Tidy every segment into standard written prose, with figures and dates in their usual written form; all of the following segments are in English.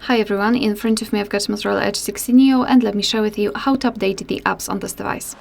Hi everyone, in front of me I've got MOTOROLA Edge 16 Neo, and let me share with you how to update the apps on this device.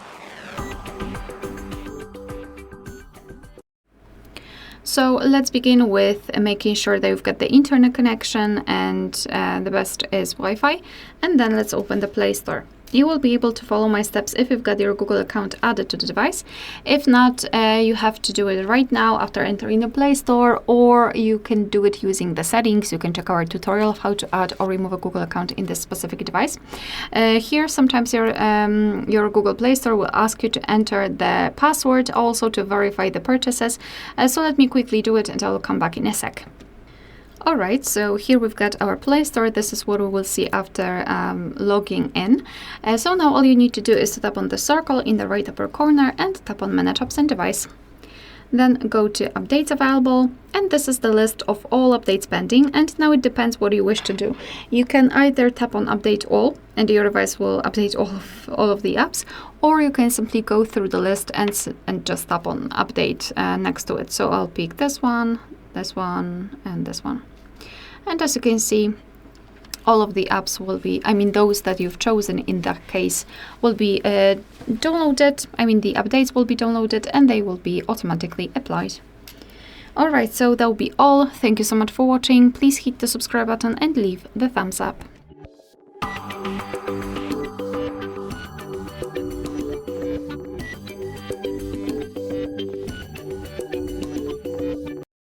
So let's begin with making sure that you've got the internet connection, and the best is Wi-Fi, and then let's open the Play Store. You will be able to follow my steps if you've got your Google account added to the device. If not, you have to do it right now after entering the Play Store, or you can do it using the settings. You can check our tutorial of how to add or remove a Google account in this specific device. Here, sometimes your Google Play Store will ask you to enter the password also to verify the purchases. So let me quickly do it and I will come back in a sec. Alright, so here we've got our Play Store. This is what we will see after logging in. So now all you need to do is to tap on the circle in the right upper corner and tap on Manage Apps and Device. Then go to Updates Available, and this is the list of all updates pending, and now it depends what you wish to do. You can either tap on Update All, and your device will update all of the apps, or you can simply go through the list and just tap on Update next to it. So I'll pick this one, and this one. And as you can see, all of the apps will be, those that you've chosen in that case, will be downloaded. The updates will be downloaded and they will be automatically applied. Alright, so that will be all. Thank you so much for watching. Please hit the subscribe button and leave the thumbs up.